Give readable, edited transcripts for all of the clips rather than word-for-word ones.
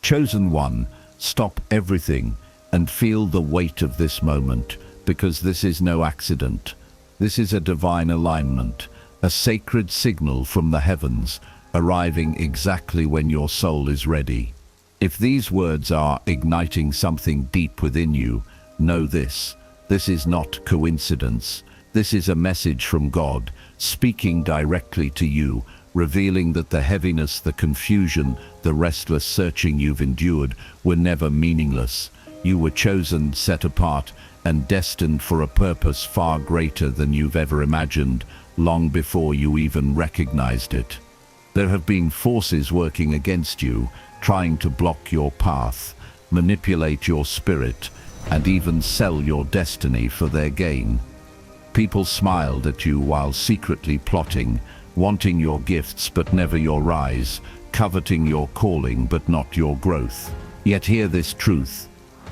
Chosen one, stop everything and feel the weight of this moment, because this is no accident. This is a divine alignment, a sacred signal from the heavens, arriving exactly when your soul is ready. If these words are igniting something deep within you, know this. This is not coincidence. This is a message from God, speaking directly to you, revealing that the heaviness, the confusion, the restless searching you've endured were never meaningless. You were chosen, set apart, and destined for a purpose far greater than you've ever imagined, long before you even recognized it. There have been forces working against you, trying to block your path, manipulate your spirit, and even sell your destiny for their gain. People smiled at you while secretly plotting, wanting your gifts but never your rise, coveting your calling but not your growth. Yet hear this truth,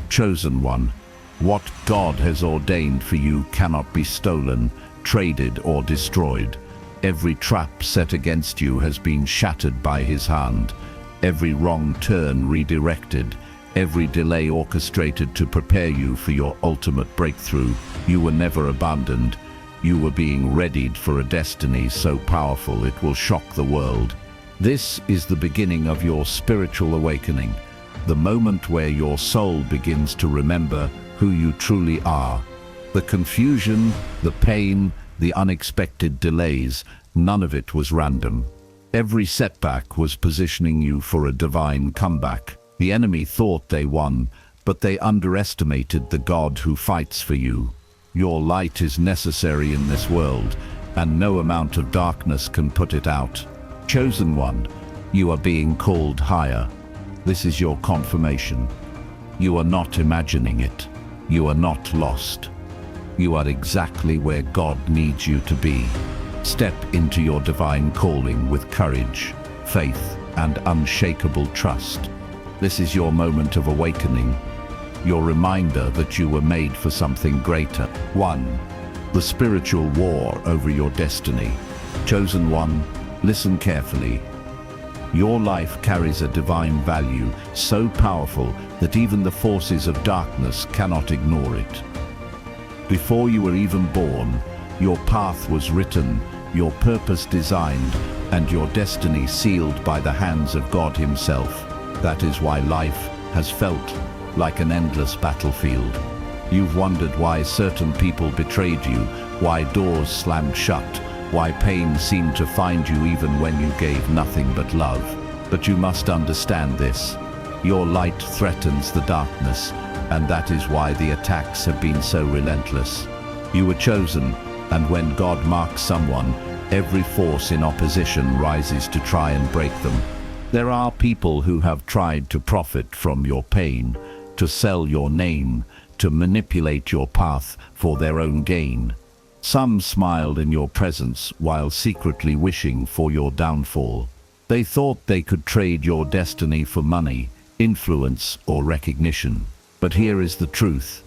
chosen one. What God has ordained for you cannot be stolen, traded, or destroyed. Every trap set against you has been shattered by His hand, every wrong turn redirected, every delay orchestrated to prepare you for your ultimate breakthrough. You were never abandoned. You were being readied for a destiny so powerful it will shock the world. This is the beginning of your spiritual awakening, the moment where your soul begins to remember who you truly are. The confusion, the pain, the unexpected delays, none of it was random. Every setback was positioning you for a divine comeback. The enemy thought they won, but they underestimated the God who fights for you. Your light is necessary in this world, and no amount of darkness can put it out. Chosen one, you are being called higher. This is your confirmation. You are not imagining it. You are not lost. You are exactly where God needs you to be. Step into your divine calling with courage, faith, and unshakable trust. This is your moment of awakening, your reminder that you were made for something greater. 1. The spiritual war over your destiny. Chosen one, listen carefully. Your life carries a divine value so powerful that even the forces of darkness cannot ignore it. Before you were even born, your path was written, your purpose designed, and your destiny sealed by the hands of God Himself. That is why life has felt like an endless battlefield. You've wondered why certain people betrayed you, why doors slammed shut, why pain seemed to find you even when you gave nothing but love. But you must understand this. Your light threatens the darkness, and that is why the attacks have been so relentless. You were chosen, and when God marks someone, every force in opposition rises to try and break them. There are people who have tried to profit from your pain, to sell your name, to manipulate your path for their own gain. Some smiled in your presence while secretly wishing for your downfall. They thought they could trade your destiny for money, influence, or recognition. But here is the truth.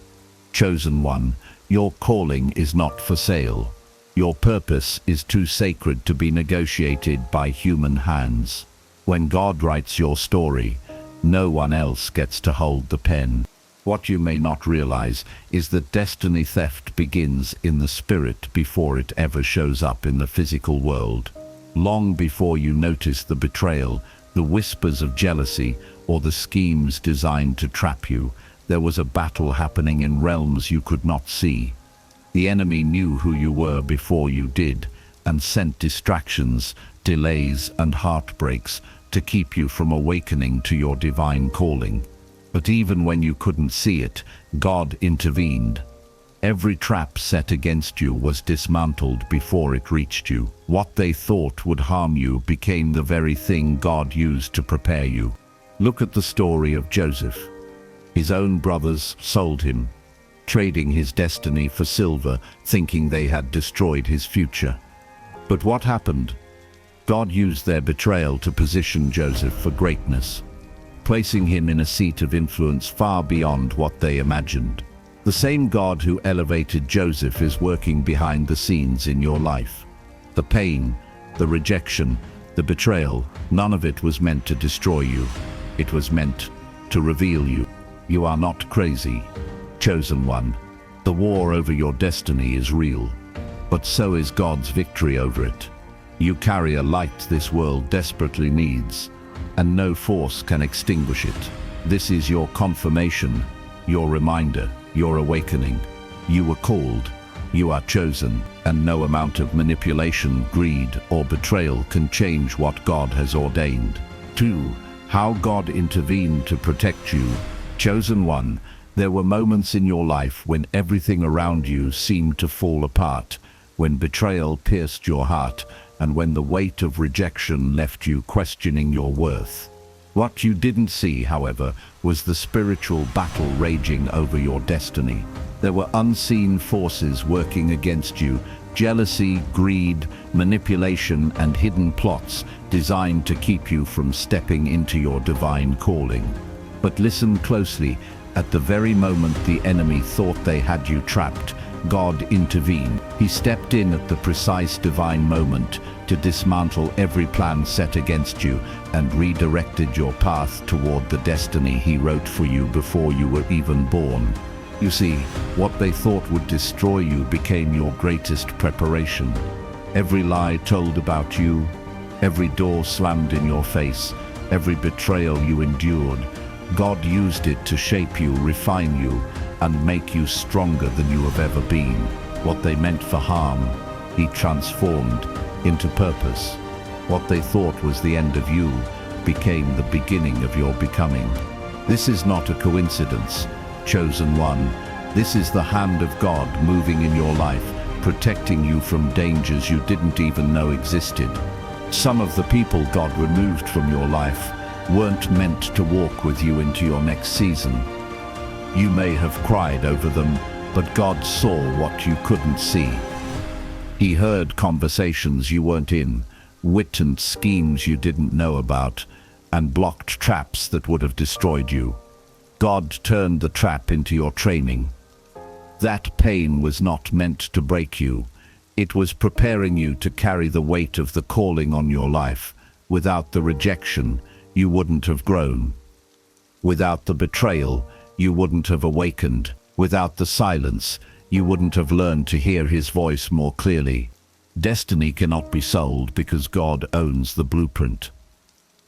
Chosen one, your calling is not for sale. Your purpose is too sacred to be negotiated by human hands. When God writes your story, no one else gets to hold the pen. What you may not realize is that destiny theft begins in the spirit before it ever shows up in the physical world. Long before you notice the betrayal, the whispers of jealousy, or the schemes designed to trap you, there was a battle happening in realms you could not see. The enemy knew who you were before you did, and sent distractions, delays, and heartbreaks to keep you from awakening to your divine calling. But even when you couldn't see it, God intervened. Every trap set against you was dismantled before it reached you. What they thought would harm you became the very thing God used to prepare you. Look at the story of Joseph. His own brothers sold him, trading his destiny for silver, thinking they had destroyed his future. But what happened? God used their betrayal to position Joseph for greatness, placing him in a seat of influence far beyond what they imagined. The same God who elevated Joseph is working behind the scenes in your life. The pain, the rejection, the betrayal, none of it was meant to destroy you. It was meant to reveal you. You are not crazy. Chosen one, the war over your destiny is real, but so is God's victory over it. You carry a light this world desperately needs, and no force can extinguish it. This is your confirmation, your reminder, your awakening. You were called, you are chosen, and no amount of manipulation, greed, or betrayal can change what God has ordained. 2. How God intervened to protect you. Chosen one, there were moments in your life when everything around you seemed to fall apart, when betrayal pierced your heart, and when the weight of rejection left you questioning your worth. What you didn't see, however, was the spiritual battle raging over your destiny. There were unseen forces working against you, jealousy, greed, manipulation, and hidden plots designed to keep you from stepping into your divine calling. But listen closely. At the very moment the enemy thought they had you trapped, God intervened. He stepped in at the precise divine moment to dismantle every plan set against you and redirected your path toward the destiny He wrote for you before you were even born. You see, what they thought would destroy you became your greatest preparation. Every lie told about you, every door slammed in your face, every betrayal you endured, God used it to shape you, refine you, and make you stronger than you have ever been. What they meant for harm, He transformed into purpose. What they thought was the end of you became the beginning of your becoming. This is not a coincidence, chosen one. This is the hand of God moving in your life, protecting you from dangers you didn't even know existed. Some of the people God removed from your life weren't meant to walk with you into your next season. You may have cried over them, but God saw what you couldn't see. He heard conversations you weren't in, witnessed schemes you didn't know about, and blocked traps that would have destroyed you. God turned the trap into your training. That pain was not meant to break you. It was preparing you to carry the weight of the calling on your life. Without the rejection, you wouldn't have grown. Without the betrayal, you wouldn't have awakened. Without the silence, you wouldn't have learned to hear His voice more clearly. Destiny cannot be sold because God owns the blueprint.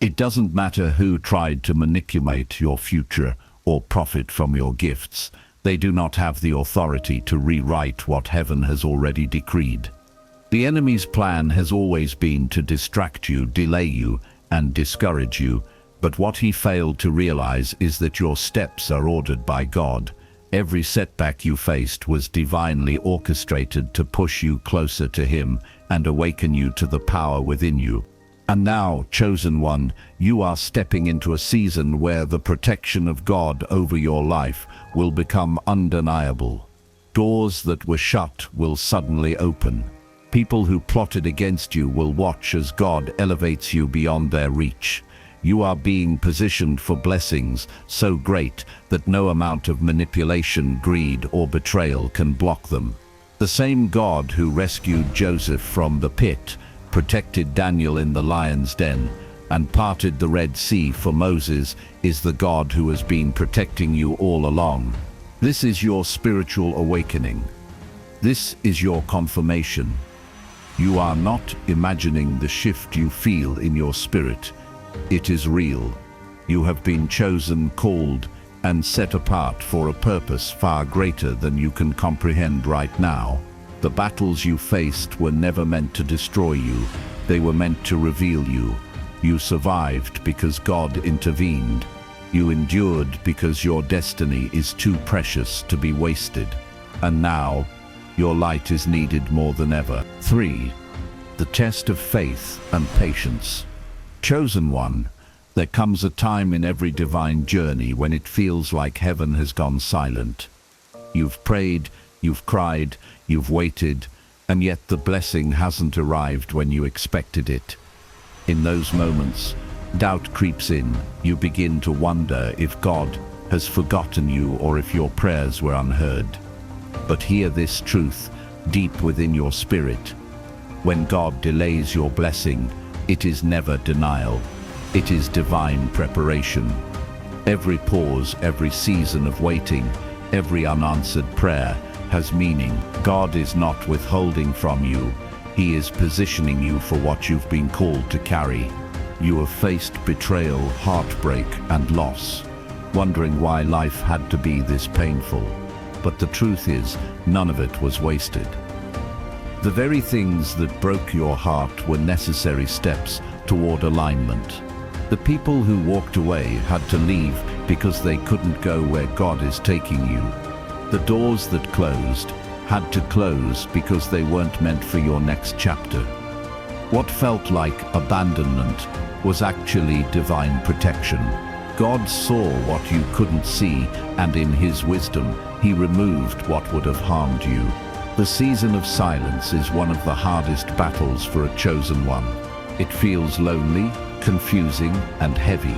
It doesn't matter who tried to manipulate your future or profit from your gifts. They do not have the authority to rewrite what heaven has already decreed. The enemy's plan has always been to distract you, delay you, and discourage you, but what he failed to realize is that your steps are ordered by God. Every setback you faced was divinely orchestrated to push you closer to Him and awaken you to the power within you. And now, chosen one, you are stepping into a season where the protection of God over your life will become undeniable. Doors that were shut will suddenly open. People who plotted against you will watch as God elevates you beyond their reach. You are being positioned for blessings so great that no amount of manipulation, greed, or betrayal can block them. The same God who rescued Joseph from the pit, protected Daniel in the lion's den, and parted the Red Sea for Moses is the God who has been protecting you all along. This is your spiritual awakening. This is your confirmation. You are not imagining the shift you feel in your spirit. It is real. You have been chosen, called, and set apart for a purpose far greater than you can comprehend right now. The battles you faced were never meant to destroy you. They were meant to reveal you. You survived because God intervened. You endured because your destiny is too precious to be wasted. And now, your light is needed more than ever. 3. The test of faith and patience. Chosen one, there comes a time in every divine journey when it feels like heaven has gone silent. You've prayed, you've cried, you've waited, and yet the blessing hasn't arrived when you expected it. In those moments, doubt creeps in. You begin to wonder if God has forgotten you or if your prayers were unheard. But hear this truth deep within your spirit. When God delays your blessing, it is never denial. It is divine preparation. Every pause, every season of waiting, every unanswered prayer has meaning. God is not withholding from you. He is positioning you for what you've been called to carry. You have faced betrayal, heartbreak, and loss, wondering why life had to be this painful. But the truth is, none of it was wasted. The very things that broke your heart were necessary steps toward alignment. The people who walked away had to leave because they couldn't go where God is taking you. The doors that closed had to close because they weren't meant for your next chapter. What felt like abandonment was actually divine protection. God saw what you couldn't see, and in His wisdom, He removed what would have harmed you. The season of silence is one of the hardest battles for a chosen one. It feels lonely, confusing, and heavy.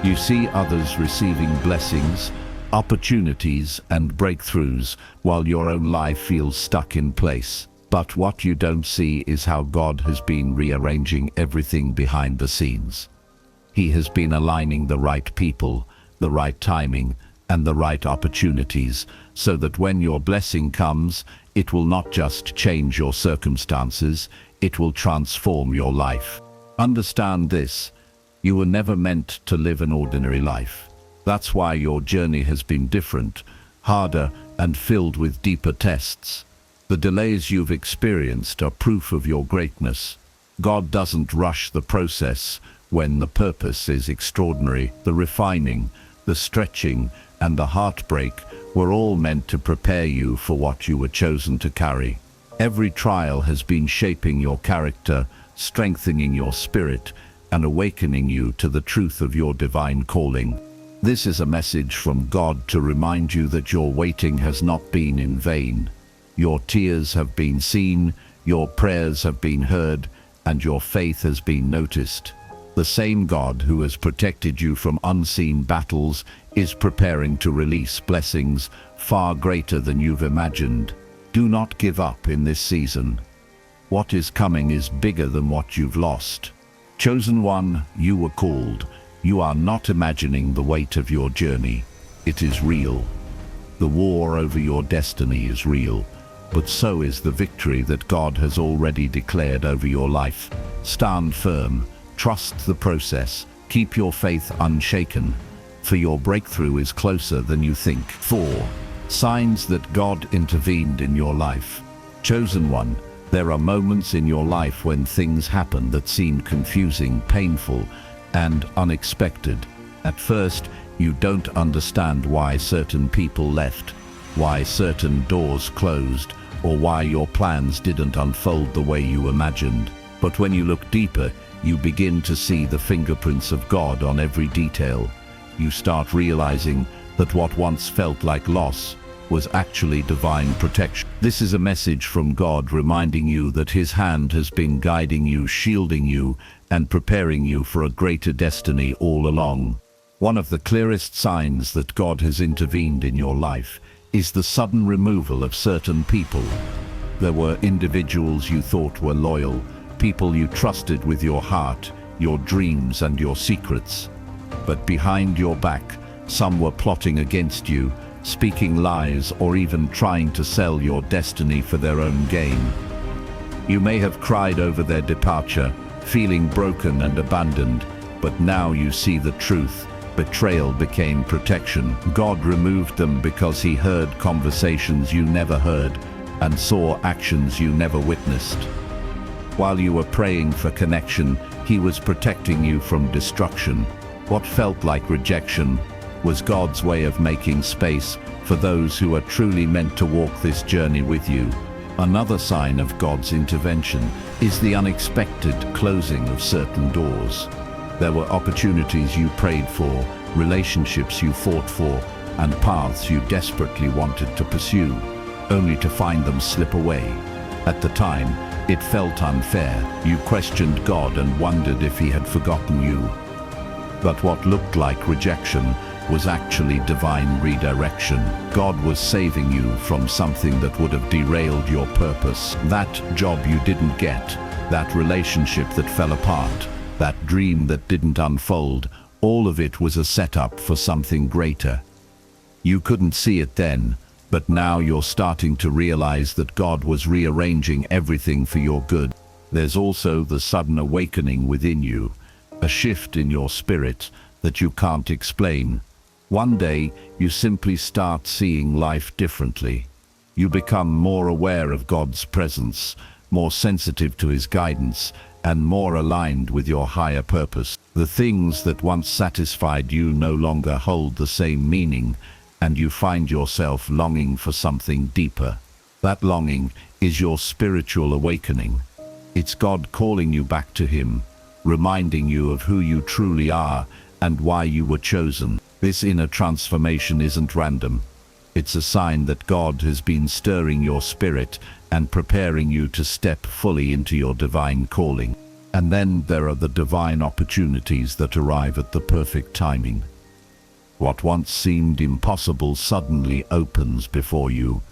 You see others receiving blessings, opportunities, and breakthroughs, while your own life feels stuck in place. But what you don't see is how God has been rearranging everything behind the scenes. He has been aligning the right people, the right timing, and the right opportunities, so that when your blessing comes, it will not just change your circumstances, it will transform your life. Understand this: you were never meant to live an ordinary life. That's why your journey has been different, harder, and filled with deeper tests. The delays you've experienced are proof of your greatness. God doesn't rush the process when the purpose is extraordinary. The refining, the stretching, and the heartbreak were all meant to prepare you for what you were chosen to carry. Every trial has been shaping your character, strengthening your spirit, and awakening you to the truth of your divine calling. This is a message from God to remind you that your waiting has not been in vain. Your tears have been seen, your prayers have been heard, and your faith has been noticed. The same God who has protected you from unseen battles is preparing to release blessings far greater than you've imagined. Do not give up in this season. What is coming is bigger than what you've lost. Chosen one, you were called. You are not imagining the weight of your journey. It is real. The war over your destiny is real, but so is the victory that God has already declared over your life. Stand firm, trust the process, keep your faith unshaken, for your breakthrough is closer than you think. 4. Signs that God intervened in your life. Chosen one, there are moments in your life when things happen that seem confusing, painful, and unexpected. At first, you don't understand why certain people left, why certain doors closed, or why your plans didn't unfold the way you imagined. But when you look deeper, you begin to see the fingerprints of God on every detail. You start realizing that what once felt like loss was actually divine protection. This is a message from God reminding you that His hand has been guiding you, shielding you, and preparing you for a greater destiny all along. One of the clearest signs that God has intervened in your life is the sudden removal of certain people. There were individuals you thought were loyal, people you trusted with your heart, your dreams, and your secrets. But behind your back, some were plotting against you, speaking lies, or even trying to sell your destiny for their own gain. You may have cried over their departure, feeling broken and abandoned, but now you see the truth. Betrayal became protection. God removed them because He heard conversations you never heard and saw actions you never witnessed. While you were praying for connection, He was protecting you from destruction. What felt like rejection was God's way of making space for those who are truly meant to walk this journey with you. Another sign of God's intervention is the unexpected closing of certain doors. There were opportunities you prayed for, relationships you fought for, and paths you desperately wanted to pursue, only to find them slip away. At the time, it felt unfair. You questioned God and wondered if He had forgotten you. But what looked like rejection was actually divine redirection. God was saving you from something that would have derailed your purpose. That job you didn't get, that relationship that fell apart, that dream that didn't unfold, All of it was a setup for something greater. You couldn't see it then, but now you're starting to realize that God was rearranging everything for your good. There's also the sudden awakening within you, a shift in your spirit that you can't explain. One day, you simply start seeing life differently. You become more aware of God's presence, more sensitive to His guidance, and more aligned with your higher purpose. The things that once satisfied you no longer hold the same meaning, and you find yourself longing for something deeper. That longing is your spiritual awakening. It's God calling you back to Him, reminding you of who you truly are and why you were chosen. This inner transformation isn't random. It's a sign that God has been stirring your spirit and preparing you to step fully into your divine calling. And then there are the divine opportunities that arrive at the perfect timing. What once seemed impossible suddenly opens before you.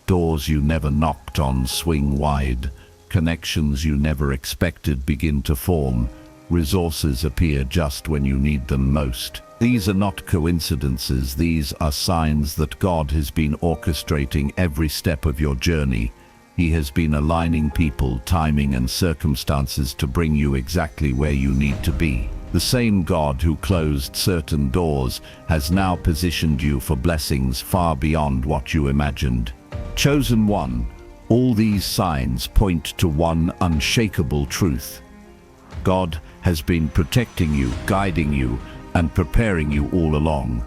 Doors you never knocked on swing wide. Connections you never expected begin to form. Resources appear just when you need them most. These are not coincidences, these are signs that God has been orchestrating every step of your journey. He has been aligning people, timing, and circumstances to bring you exactly where you need to be. The same God who closed certain doors has now positioned you for blessings far beyond what you imagined. Chosen one, all these signs point to one unshakable truth. God has been protecting you, guiding you, and preparing you all along.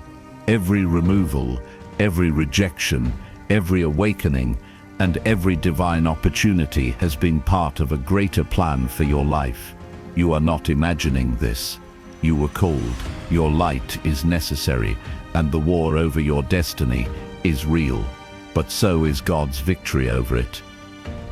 Every removal, every rejection, every awakening, and every divine opportunity has been part of a greater plan for your life. You are not imagining this. You were called. Your light is necessary, and the war over your destiny is real. But so is God's victory over it.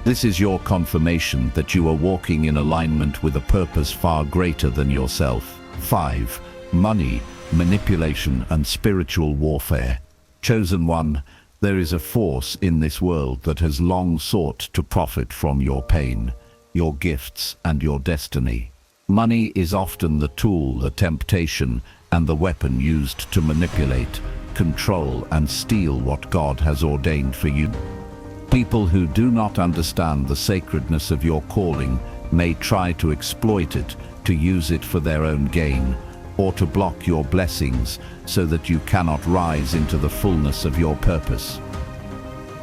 This is your confirmation that you are walking in alignment with a purpose far greater than yourself. 5. Money, manipulation, and spiritual warfare. Chosen one, there is a force in this world that has long sought to profit from your pain, your gifts, and your destiny. Money is often the tool, the temptation, and the weapon used to manipulate, control, and steal what God has ordained for you. People who do not understand the sacredness of your calling may try to exploit it, to use it for their own gain, or to block your blessings so that you cannot rise into the fullness of your purpose.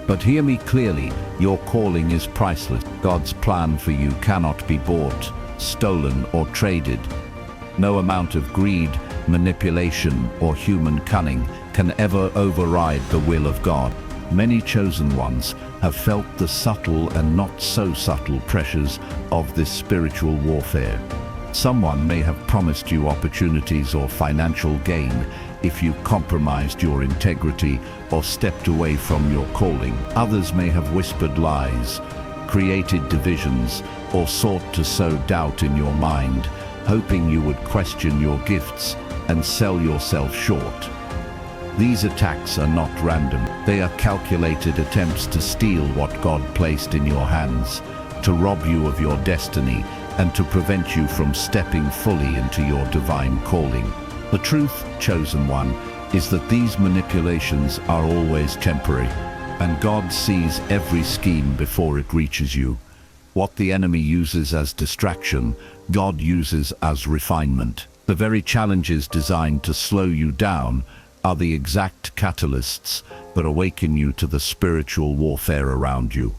But hear me clearly, your calling is priceless. God's plan for you cannot be bought, stolen, or traded. No amount of greed, manipulation, or human cunning can ever override the will of God. Many chosen ones have felt the subtle and not so subtle pressures of this spiritual warfare. Someone may have promised you opportunities or financial gain if you compromised your integrity or stepped away from your calling. Others may have whispered lies, created divisions, or sought to sow doubt in your mind, hoping you would question your gifts and sell yourself short. These attacks are not random. They are calculated attempts to steal what God placed in your hands, to rob you of your destiny, and to prevent you from stepping fully into your divine calling. The truth, chosen one, is that these manipulations are always temporary, and God sees every scheme before it reaches you. What the enemy uses as distraction, God uses as refinement. The very challenges designed to slow you down are the exact catalysts that awaken you to the spiritual warfare around you.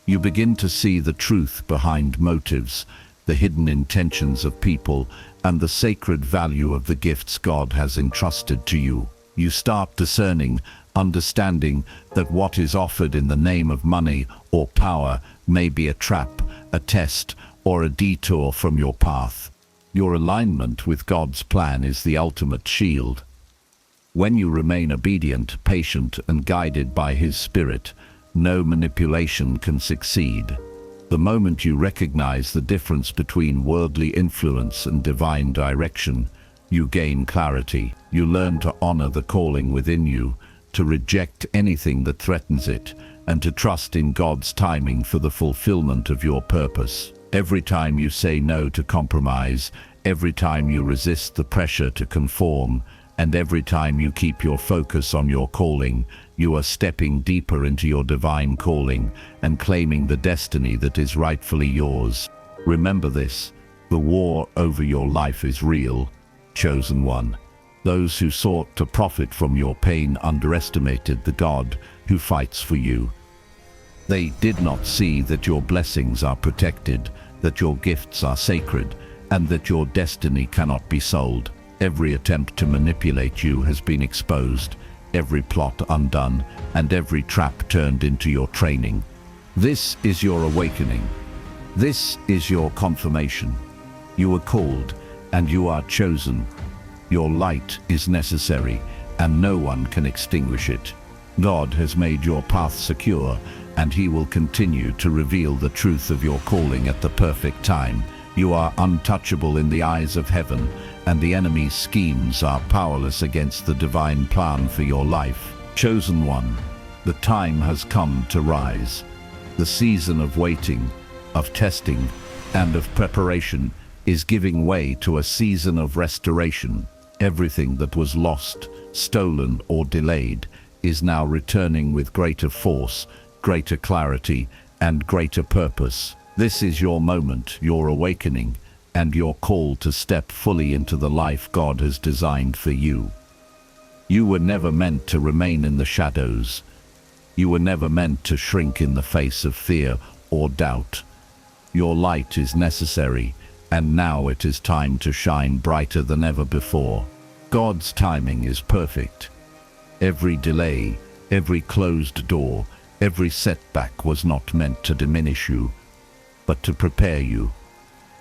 You begin to see the truth behind motives, the hidden intentions of people, and the sacred value of the gifts God has entrusted to you. You start discerning, understanding that what is offered in the name of money or power may be a trap, a test, or a detour from your path. Your alignment with God's plan is the ultimate shield. When you remain obedient, patient, and guided by His Spirit, no manipulation can succeed. The moment you recognize the difference between worldly influence and divine direction, you gain clarity. You learn to honor the calling within you, to reject anything that threatens it, and to trust in God's timing for the fulfillment of your purpose. Every time you say no to compromise, Every time you resist the pressure to conform, and every time you keep your focus on your calling, you are stepping deeper into your divine calling and claiming the destiny that is rightfully yours. Remember this: the war over your life is real, chosen one. Those who sought to profit from your pain underestimated the God who fights for you. They did not see that your blessings are protected, that your gifts are sacred, and that your destiny cannot be sold. Every attempt to manipulate you has been exposed, every plot undone, and every trap turned into your training. This is your awakening. This is your confirmation. You are called, and you are chosen. Your light is necessary, and no one can extinguish it. God has made your path secure, and He will continue to reveal the truth of your calling at the perfect time. You are untouchable in the eyes of heaven, and the enemy's schemes are powerless against the divine plan for your life. Chosen one, the time has come to rise. The season of waiting, of testing, and of preparation is giving way to a season of restoration. Everything that was lost, stolen, or delayed is now returning with greater force, greater clarity, and greater purpose. This is your moment, your awakening, and your call to step fully into the life God has designed for you. You were never meant to remain in the shadows. You were never meant to shrink in the face of fear or doubt. Your light is necessary, and now it is time to shine brighter than ever before. God's timing is perfect. Every delay, every closed door, every setback was not meant to diminish you, but to prepare you.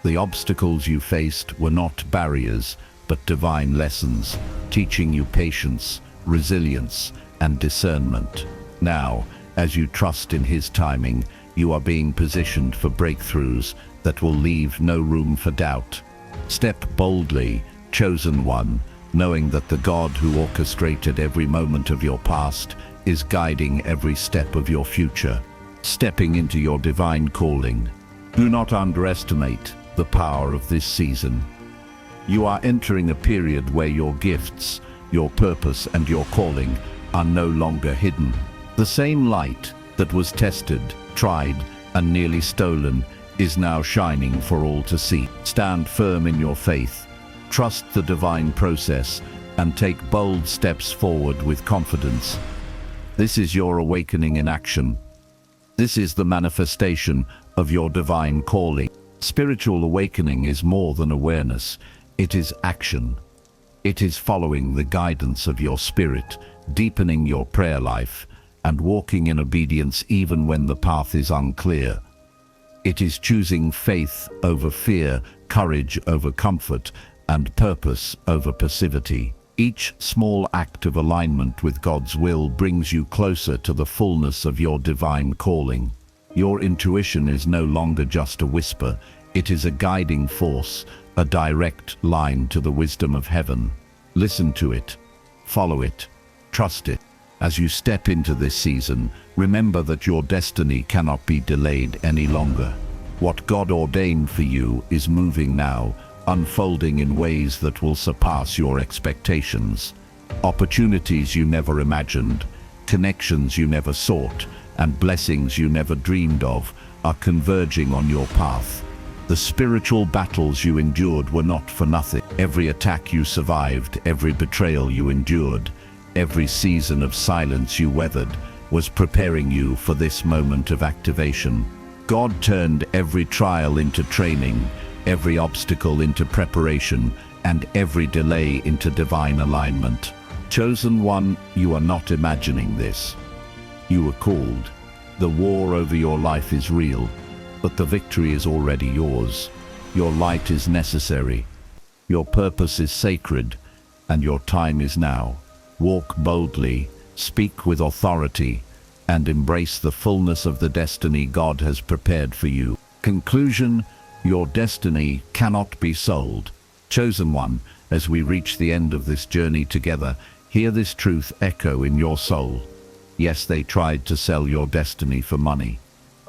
The obstacles you faced were not barriers, but divine lessons, teaching you patience, resilience, and discernment. Now, as you trust in His timing, you are being positioned for breakthroughs that will leave no room for doubt. Step boldly, chosen one, knowing that the God who orchestrated every moment of your past is guiding every step of your future. Stepping into your divine calling. Do not underestimate the power of this season. You are entering a period where your gifts, your purpose, and your calling are no longer hidden. The same light that was tested, tried, and nearly stolen is now shining for all to see. Stand firm in your faith, trust the divine process, and take bold steps forward with confidence. This is your awakening in action. This is the manifestation of your divine calling. Spiritual awakening is more than awareness. It is action. It is following the guidance of your spirit, deepening your prayer life, and walking in obedience even when the path is unclear. It is choosing faith over fear, courage over comfort, and purpose over passivity. Each small act of alignment with God's will brings you closer to the fullness of your divine calling. Your intuition is no longer just a whisper. It is a guiding force, a direct line to the wisdom of heaven. Listen to it, follow it, trust it. As you step into this season, remember that your destiny cannot be delayed any longer. What God ordained for you is moving now, unfolding in ways that will surpass your expectations. Opportunities you never imagined, connections you never sought, and blessings you never dreamed of are converging on your path. The spiritual battles you endured were not for nothing. Every attack you survived, every betrayal you endured, every season of silence you weathered was preparing you for this moment of activation. God turned every trial into training, every obstacle into preparation, and every delay into divine alignment. Chosen one, you are not imagining this. You were called. The war over your life is real, but the victory is already yours. Your light is necessary. Your purpose is sacred, and your time is now. Walk boldly, speak with authority, and embrace the fullness of the destiny God has prepared for you. Conclusion: your destiny cannot be sold. Chosen one, as we reach the end of this journey together, hear this truth echo in your soul. Yes, they tried to sell your destiny for money.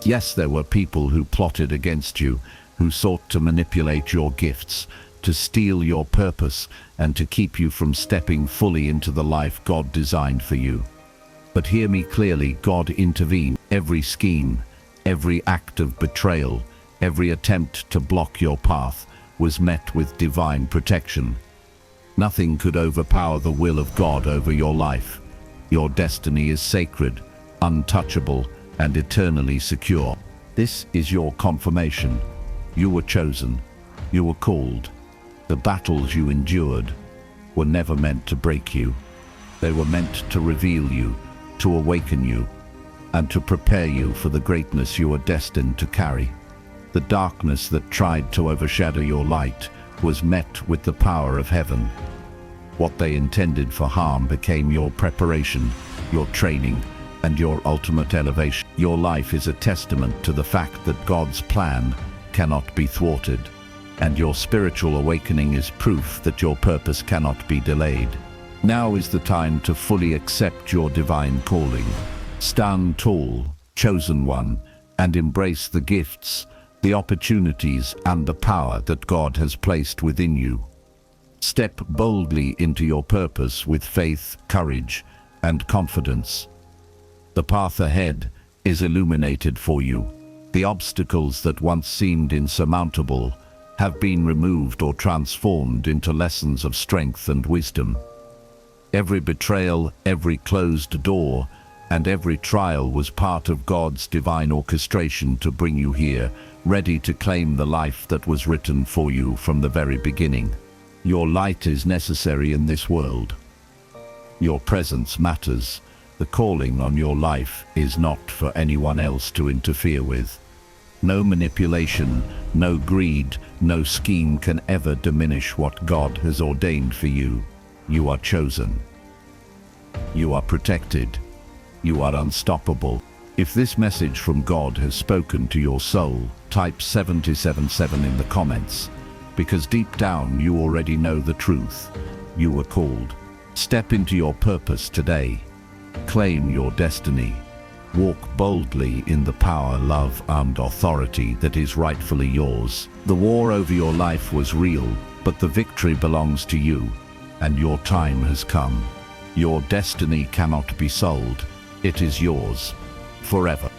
Yes, there were people who plotted against you, who sought to manipulate your gifts, to steal your purpose and to keep you from stepping fully into the life God designed for you. But hear me clearly, God intervened. Every scheme, every act of betrayal, every attempt to block your path was met with divine protection. Nothing could overpower the will of God over your life. Your destiny is sacred, untouchable, and eternally secure. This is your confirmation. You were chosen. You were called. The battles you endured were never meant to break you. They were meant to reveal you, to awaken you, and to prepare you for the greatness you are destined to carry. The darkness that tried to overshadow your light was met with the power of heaven. What they intended for harm became your preparation, your training, and your ultimate elevation. Your life is a testament to the fact that God's plan cannot be thwarted, and your spiritual awakening is proof that your purpose cannot be delayed. Now is the time to fully accept your divine calling. Stand tall, chosen one, and embrace the gifts, the opportunities, and the power that God has placed within you. Step boldly into your purpose with faith, courage, and confidence. The path ahead is illuminated for you. The obstacles that once seemed insurmountable have been removed or transformed into lessons of strength and wisdom. Every betrayal, every closed door, and every trial was part of God's divine orchestration to bring you here, ready to claim the life that was written for you from the very beginning. Your light is necessary in this world. Your presence matters. The calling on your life is not for anyone else to interfere with. No manipulation, no greed, no scheme can ever diminish what God has ordained for you. You are chosen. You are protected. You are unstoppable. If this message from God has spoken to your soul, type 777 in the comments, because deep down you already know the truth. You were called. Step into your purpose today. Claim your destiny. Walk boldly in the power, love, and authority that is rightfully yours. The war over your life was real, but the victory belongs to you, and your time has come. Your destiny cannot be sold. It is yours forever.